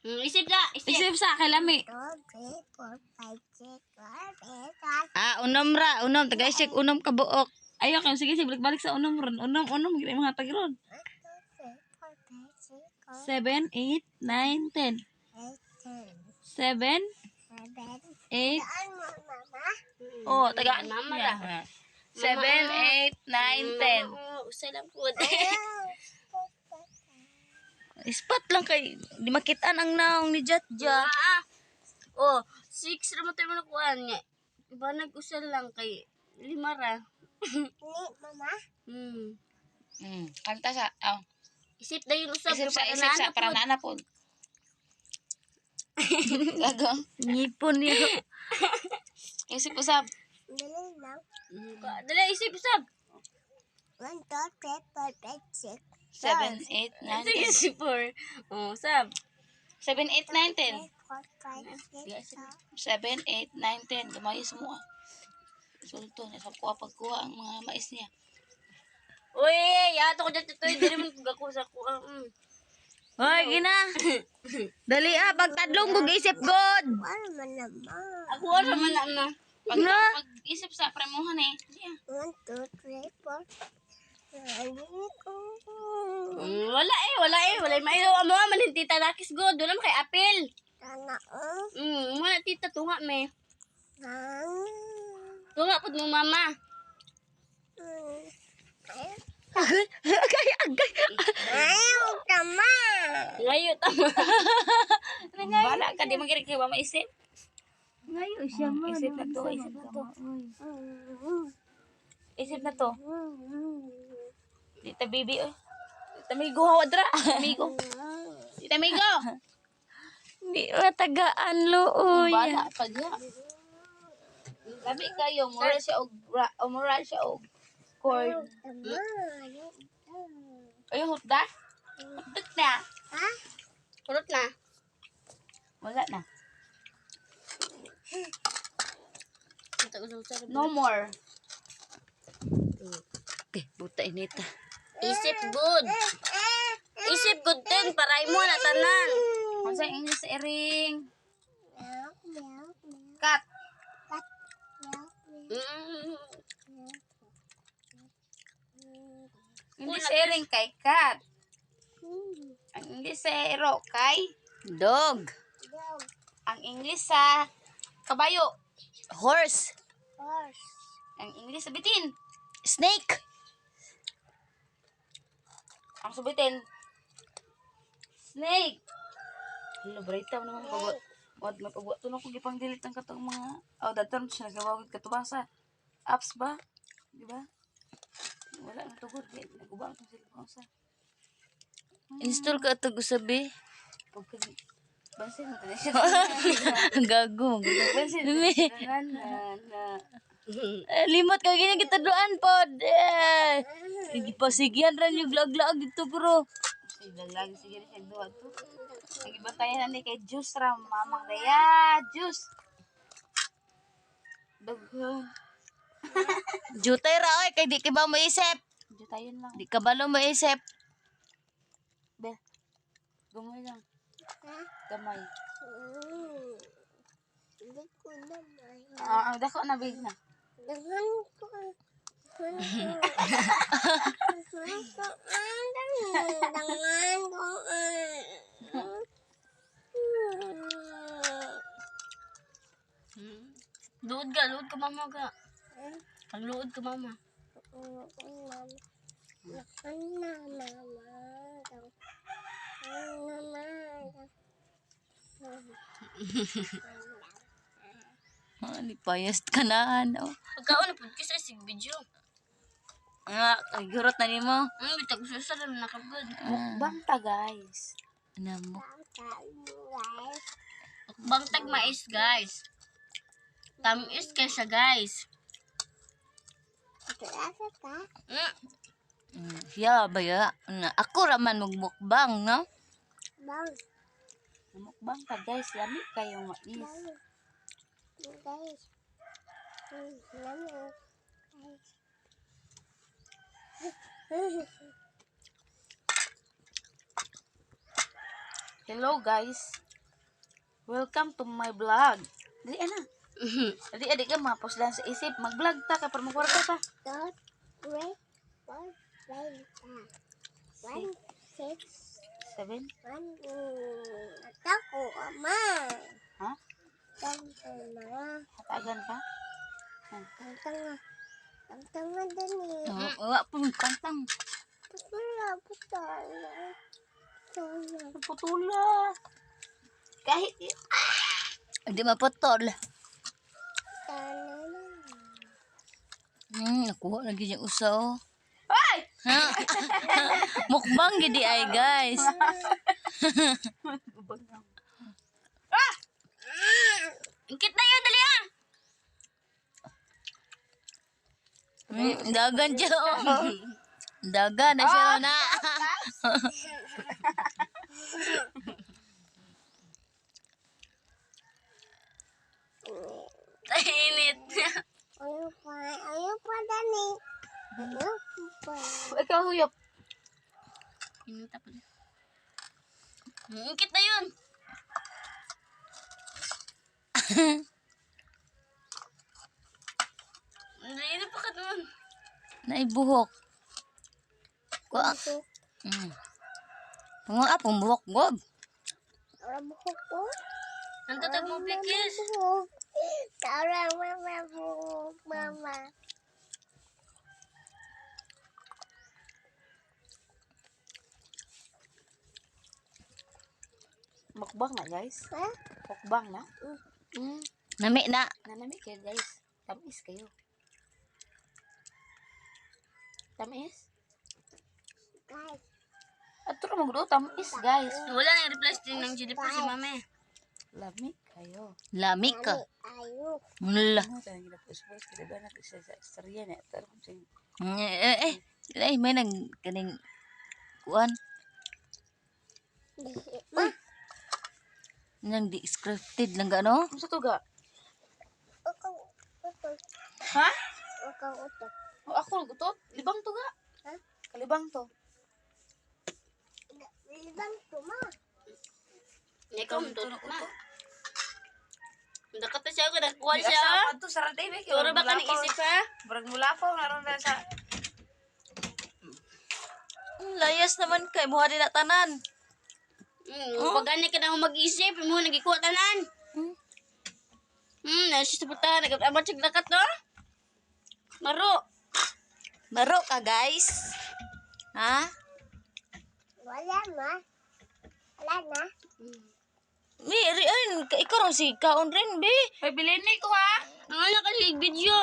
Isip na, isip. Isip sa kalami. 2, 3, 4, 5, 6, 7, 8, 9. Unom ra, unom tagaisik unom ka buok. Ayo kan sige sige balik sa unom ron. Unom gid mga tagron. 7 8 9 10. 7 8 Oh, tagaan Mama niya. ra. 7 8 9 10. Usay lang po. Ispat lang kay di makitaan ang naong ni Jatja. Oh, 6 ra mo tayo nakuha niya. Iba nag-usal lang kay 5 ra. Mama? Kanta sa Isip na yung usap. isip sa para nana po. Gago. Ngipon niya. Isip usab. Dali lang. Dali, isip usap. 1, 2, 3, 4, 5, 6, 7 8 9 Sige, 10. isip 4. Oh, usap. 7 8 9 10. 4, 5, 6, 7 8 9 10. Gamayos mo ah. Sulto na sa pagkuha ang mga mais niya. Uy, yato ko dyan ito. Hindi naman ko sa kuha. Hoy, gina. Dali pagtadlong kog isip god. Ano man naman? Ako ano man na. Pag-isip sa premuhan eh. 1, 2, 3, 4. Wala eh. Wala yung mailaw. Amo, manin tita lakis god. Doon naman kay apil. Sana Muna tita tunga me. Nang. Tunga po mo mama. Agay. Ayaw tama. Ngayon tama. Wala ka di magirig kay mama isip. Ngayon siya mo. Isip na to. Isip na to. Dita bibi oy. Dita migo hawad ra. Migo. Dita migo. Di matagaan looy. Bala pa diya. Labi kayo mura siya og cord. Tama. Ay hutda. Hutda na. Ha? Kurot na. Wala na. No. No more. Okay, buta inita. Isip good. Isip good din. Paray mo na tanan. Ano sa English ring? Meow, meow, meow, Cat. meow, Mm. English ring kay cat. Ang English sa ero kay dog. Dog. Ang English sa kabayo, horse. Horse. Ang English sa bitin, snake. Ang subitin, snake. Hello, brita mo naman pagbuat. Wad nga pagbuat. Tunong kong ipang delete ng katong mga... daton siya nagawagod katubasa. Apps ba? Di ba? Wala nang tugod. Nagubang itong cellphone sa. Install ka ito gusabi. Bansin mo tayo siya. Gago. Bansin mo limot ka ganyan kita doan pod. Igipasigyan ran yung lag-lag dito bro. Lag-lag sige siya doan to. Nagibantayan ni kay juice ra mamang daya juice. Daghan. Jutay ra oy kay di ka ba maisip? Jutayon lang. Di ka ba lo maisip? Be. Gamay lang. Gamay. Hindi ko naman. Dako na big na. Dangan ko. Dangan ko. Luod ka mama ka. Ang luod ka mama. Di payas ka na ano. Pagkaon na pud kasi sig video. Ay gurot na nimo. Bitag susal na nakagod. Mukbang ta guys. Ano mo? Bangtag mais guys. Tamis kay siya guys. Asa ka? Ya baya. Ako raman magmukbang no. Bang. Mukbang ka guys. Lami kayo mais. Guys. Hello guys. Welcome to my vlog. Dali ana. Dali adik ka mapos lang sa isip. Mag-vlog ta ka para magwarta ta. Don't wait. Don't wait. 1, 6, 7. 1. Ako, ama. Ha? Tangka na. Hatagan ka? Tangka. Tangka nga din eh. Wala po pantang. Putula, putula. Putula. Putula. Kahit Hindi maputol. Tanana. Nakuha lagi yung usaw. ay! Mukbang gidi ay guys. Ingkit na yun, dali ah. Dagan siya. Dagan na siya na. Init. Ayaw pa, Dani. Ayaw pa. Ikaw huyop. Init pa. Ingkit na yun. Init pa ka doon. Naibuhok. Kuha. Mga apong buhok gob. Tara buhok ko. Ang tatag mo plikis. Buhok. Tara, mama, buhok, mama. Mukbang na guys. Ha? Mukbang na. Nami na. Nanami kayo guys. Tamis kayo. Tamis? Guys, At ito magdo tamis guys. Wala nang replace din ng chili pa si mami. Lamig kayo. Lamig ka. ayaw. Mula. Ano tayo ginapos-pos kita ba na sa istorya na tarong sa May nang kaning kuan. Ma, Nang di scripted lang gano. Ano sa tuga? ukaw, ukaw, Ha? ukaw, ukaw. O ako gutot? Libang to ga? Ha? Kalibang to. Libang to, ma. Ikaw mo to na. Dakat na siya ako, nakuha Di siya. asapan to sa rantay ba? Puro ba ka isip ha? Barag mula pa naroon na sa Layas naman kay buha din na tanan. Pag gani ka na mag-isip, mo nagikuha tanan. Nasi sa puta, nag-abat siya dakat no? Maro. Maro ka guys. Ha? Wala, ma. Wala na. Ikaw rin si kaon rin, be. May bilini ko ha. Ang ala kasi video.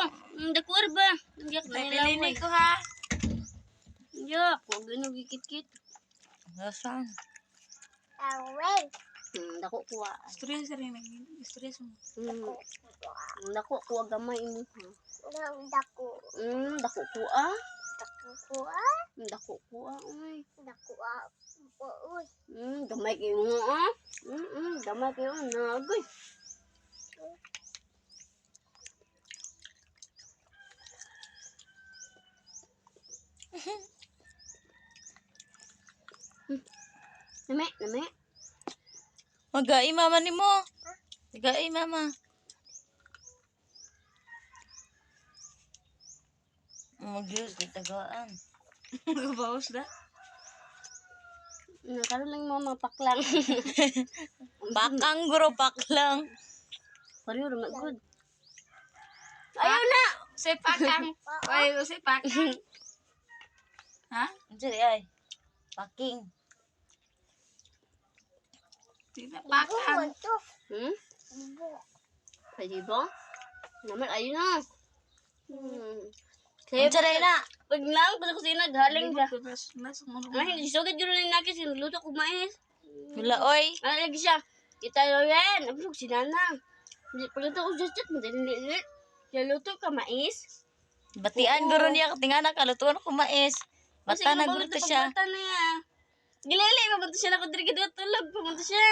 Dakwar ba? Yak na May bilini nilawan. ko ha. Yak, huwag ganun gikit-kit. Nasaan? Away. Dako kuha. Istorya sa rin. Istorya sa Dako kuha gamay mo. Nang dako. Dako kuha. Dako ko, ah. Dako kuha. Uy. Dako, ah. Uy. Gamay kayo nga ah. Gamay kayo. Nagoy. Nami. Magai mama ni mo. Magai mama. Mag-Diyos, di tagaan. Magabawas na. Nakaroon lang mga paklang. Pakang bro, paklang. Pariyo naman good. Ayaw na! Sepakang. Ay, sepakang. Ha? Diyan ay. Paking. Tinapakang. Buto. Buko. Pwede ba? Naman, ayun na. Kaya na. Pag lang, pag kusina, galing ba? Ay, hindi sugad yun rin nakin, sinuluto ko mais. Wala, oy. Ano lagi siya? Kita yun yan. Abusog si Nanang. Pagluto ko just madalilit. Luto ka mais. Batian guro niya, katingana ka, lutuan ko mais. Bata na guro to siya. Bata na yan. Gilili, mapunta siya na kung diri ka tulog. Pumunta siya.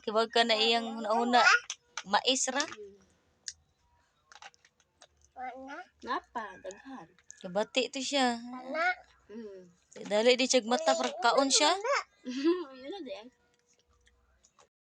Kibag ka na iyang nauna. Mais ra. Mana? Napa, daghan. Kabati to siya. Mana? Dali di siya mata para kaon siya. Mana? Ayun na din.